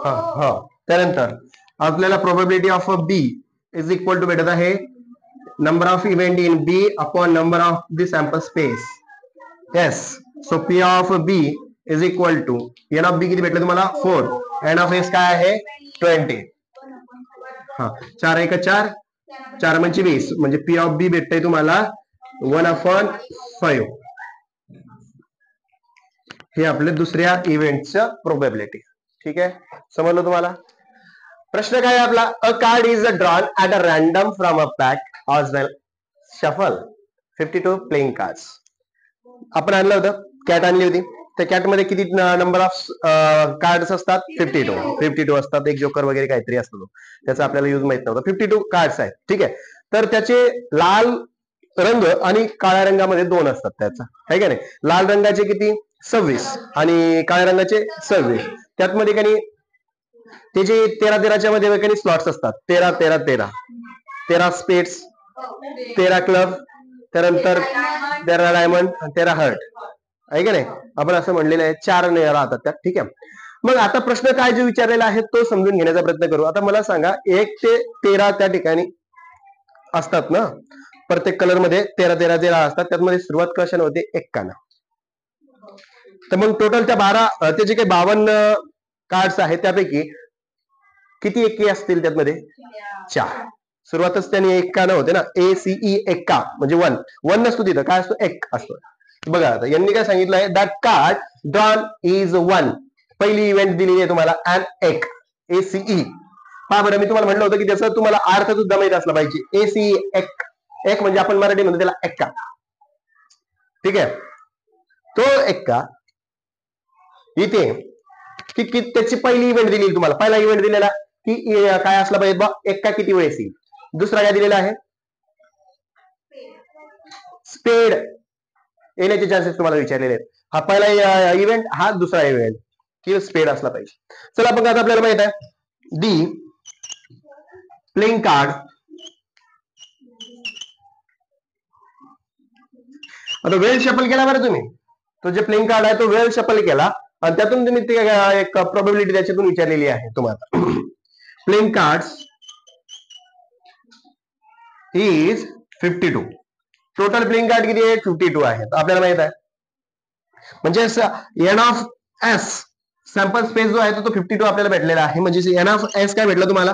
हा, त्यानंतर आपल्याला probability of B is equal to भेटत आहे number of event in B upon number of the sample space S. So P of B is equal to N of B किती भेटलं तुम्हाला 4, एन ऑफ एस काय आहे 20. हा, 4 1 4 4 म्हणजे 20 म्हणजे पी ऑफ बी भेटतंय तुम्हाला 1/5. हे आपल्या दुसऱ्या इव्हेंटचं प्रोबॅबिलिटी. ठीक आहे, समजलं तुम्हाला. प्रश्न काय आहे आपला, a card is drawn at a random from a pack of well shuffle 52 playing cards. आपण आणलं होतं, कॅट आणली होती. त्या कॅट मध्ये किती नंबर ऑफ कार्ड्स असतात 52 असतात. एक जोकर वगैरे काहीतरी असतो, त्याचा आपल्याला यूज माहित नव्हता. 52 कार्ड्स आहेत. ठीक आहे, तर त्याचे लाल रंग आणि काळ्या रंगामध्ये 2 असतात त्याचा, आहे का नाही. लाल रंगाचे किती 26 आणि काळ्या रंगाचे 26. त्यात मध्ये काही ते जे 13-13च्या मध्ये काही स्लॉट्स असतात, 13 स्पेड्स, 13 क्लब, त्यानंतर 13 डायमंड, 13 हर्ट, आहे का नाही. आपण असं म्हणलेलं आहे 4 राहतात त्यात. ठीक आहे, मग आता प्रश्न काय जो विचारलेला आहे तो समजून घेण्याचा प्रयत्न करू. आता मला सांगा 1 ते 13 त्या ठिकाणी असतात ना, प्रत्येक कलर मध्ये 13 असतात. त्यामध्ये सुरुवात कशाने होते 1 तर मग टोटल त्या 12 ते जे काही 52 कार्ड्स आहेत त्यापैकी किती एके असतील त्यामध्ये 4. सुरुवातच त्यांनी 1 होते ना, ACE 1 म्हणजे 1 नसतो तिथं, काय असतो 1 असतो. बघा आता यांनी काय सांगितलं आहे, दॅट कार्ड ड्रॉन इज 1. पहिली इव्हेंट दिलेली आहे तुम्हाला अँड 1 ACE. पहा बरं, मी तुम्हाला म्हटलं होतं की त्याचा तुम्हाला अर्थ सुद्धा माहित असला पाहिजे. ACE 1 म्हणजे आपण मराठी म्हणतो त्याला 1. ठीक आहे, तो 1 इथे की त्याची पहिली इव्हेंट दिली तुम्हाला. पहिला इव्हेंट दिलेला की काय असला पाहिजे बा 1 किती वेळेस येईल. दुसरा काय दिलेला आहे स्पेड येण्याचे चान्सेस तुम्हाला विचारलेले आहेत. हा पहिला इव्हेंट, हा दुसरा इव्हेंट की स्पेड असला पाहिजे. चला बघा, आता आपल्याला माहित आहे दी प्लेइंग कार्ड. आता वेल शफल केला बरं तुम्ही, तो जे प्लेइंग कार्ड आहे तो वेल शफल केला आणि त्यातून तुम्ही ते एक प्रोबॅबिलिटी त्याच्यातून विचारलेली आहे तुम्हाला. Playing cards is 52. Total playing card किती आहे 52 आहे. आपल्याला माहित आहे म्हणजे N of S sample space जो आहे तो 52 आपल्याला भेटलेला आहे. म्हणजे एन ऑफ एस काय भेटलं तुम्हाला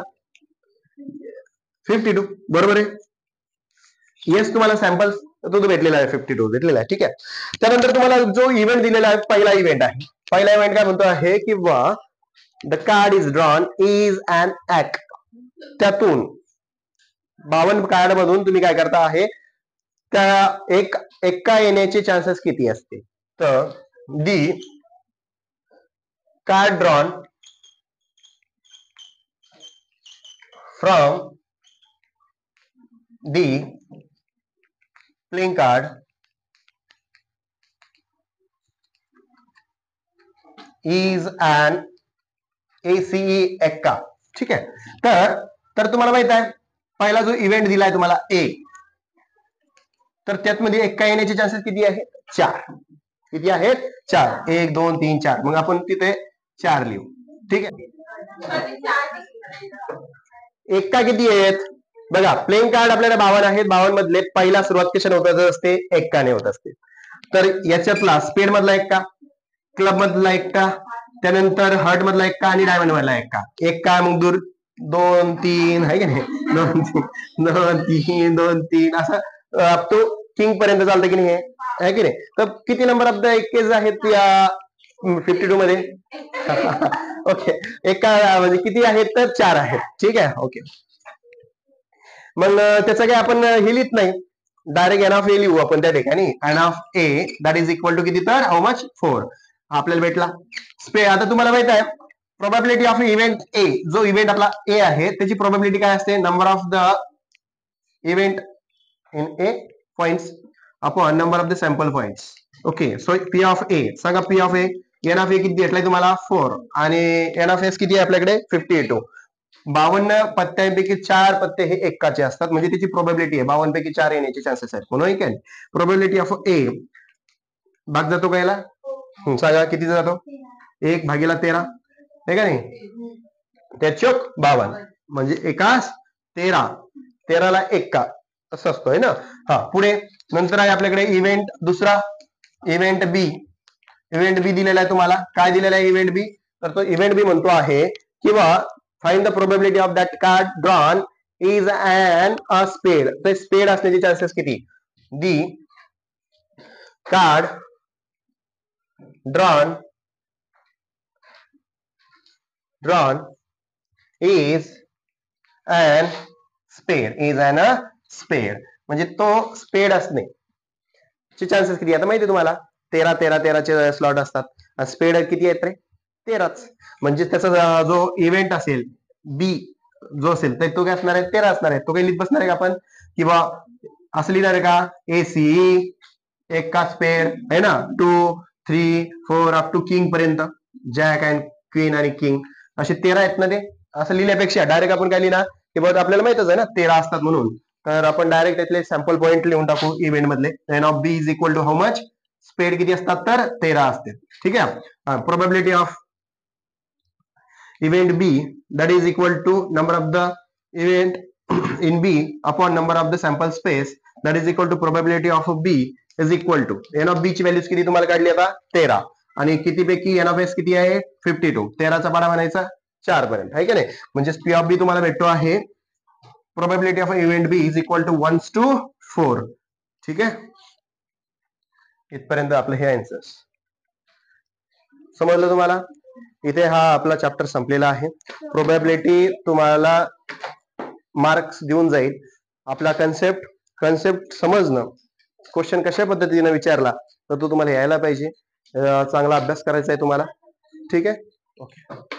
52. बरोबर आहे. येस, तुम्हाला सॅम्पल तो भेटलेला आहे 52 भेटलेला आहे. ठीक आहे, त्यानंतर तुम्हाला जो इव्हेंट दिलेला आहे पहिला इव्हेंट आहे. पहिला इव्हेंट काय म्हणतो आहे किंवा the card is drawn is an act. त्यातून 52 कार्ड मधून तुम्ही काय करता आहे त्या एक्का येण्याचे चान्सेस किती असते? तर the card drawn from the playing card is an ACE एक्का. ठीक आहे. तर तुम्हाला माहित आहे पहिला जो इव्हेंट दिलाय तुम्हाला ए, तर त्यात मध्ये एक्का येण्याचे चान्सेस किती आहेत? 4. किती आहेत? 4. 1 2 3 4. मग आपण तिथे 4 लिहू. ठीक आहे. एक्का किती आहेत बघा? प्लेइंग कार्ड आपल्याला 52 आहेत. 52 मधले पहिला सुरुवात कशाने होत असते? एक्काने होत असते. तर याच्यातला स्पेड मधला एक्का, क्लब मधला एक्का, त्यानंतर हर्ट मधला एक्का आणि डायमंड मधला एक्का. एक्का मग दूर 2 3 आहे की नाही? 2 3 2 3 असं अप टू किंग पर्यंत चालतं की नाही? आहे की नाही? तर किती नंबर ऑफ द एक्केज आहेत या 52 मध्ये? ओके. एका म्हणजे किती आहेत? तर 4 आहेत. ठीक आहे. ओके. मग त्याचं काय आपण हे लिहित नाही, डायरेक्ट एन ऑफ ए लिहू आपण त्या ठिकाणी. N of A that is equal to किती? तर हाऊ मच? 4 आपल्याला भेटला. आता तुम्हाला माहित आहे प्रोबॅबिलिटी ऑफ इव्हेंट ए, जो इव्हेंट आपला ए आहे त्याची प्रोबॅबिलिटी काय असते? Number of the event in A points upon number of the sample points. Okay. So P of A सांगा. P of A, N of A किती भेटलाय तुम्हाला? 4 आणि एन ऑफ एस किती आहे आपल्याकडे? 52. 52 पत्त्यांपैकी 4 पत्ते हे एक्काचे असतात, म्हणजे त्याची प्रोबॅबिलिटी आहे 52 पैकी 4 येण्याचे चान्सेस आहेत. म्हणून काय प्रोबॅबिलिटी ऑफ ए भाग जातो का याला? सांगा किती जातो? 1/13 आहे का नाही? त्याचोक 52 म्हणजे एकास 13, 13 ला एक्का असं असतोय ना. हा, पुढे नंतर आहे आपल्याकडे इव्हेंट दुसरा, इव्हेंट बी. इव्हेंट बी दिलेला आहे तुम्हाला. काय दिलेला आहे इव्हेंट बी? तर तो इव्हेंट बी म्हणतो आहे किंवा find the probability of that card drawn is an a spade. तर स्पेड असण्याचे चान्सेस किती? The card drawn is an spade. Is an a स्पेड म्हणजे तो स्पेड असणे चे चान्सेस किती? आता माहिती आहे तुम्हाला 13 13 13चे स्लॉट असतात. स्पेड किती आहेत रे? 13च. म्हणजे त्याचा जो इव्हेंट असेल बी जो असेल तर तो काय असणार आहे? 13 असणार आहे. तो काही लिहित बसणार आहे का आपण? किंवा असं लिहिणार आहे का? एसी एक्का स्पेड आहे ना, 2 3 4 अप टू किंग पर्यंत, जॅक अँड क्वीन आणि किंग असे 13 आहेत ना ते. असं लिहिण्यापेक्षा डायरेक्ट आपण काय लिहिणार की बघ आपल्याला माहितच आहे ना 13 असतात म्हणून. तर आपण डायरेक्ट त्यातले सॅम्पल पॉईंट लिहून टाकू इव्हेंट मधले. N of B is equal to how much? Spade किती असतात? तर 13 असते. ठीक आहे. Probability of event B that is equal to number of the event in B upon number of the sample space that is equal to probability of B is equal to N of B ची values किती तुम्हाला काढली आता? 13. आणि किती पैकी N of S किती आहे? 52. 13चा पाडा म्हणायचा 4 पर्यंत आहे की नाही? म्हणजे पी ऑफ बी तुम्हाला भेटतो आहे probability of event B is equal to 1:4. ठीक आहे. इथपर्यंत आपलं हे आन्सर्स समजलं तुम्हाला? इथे हा आपला चॅप्टर संपलेला आहे. प्रोबॅबिलिटी तुम्हाला मार्क्स देऊन जाईल. आपला कन्सेप्ट समजणं, क्वेश्चन कशा पद्धतीने विचारला तर तो तुम्हाला यायला पाहिजे. चांगला अभ्यास करायचा आहे तुम्हाला. ठीक आहे. ओके.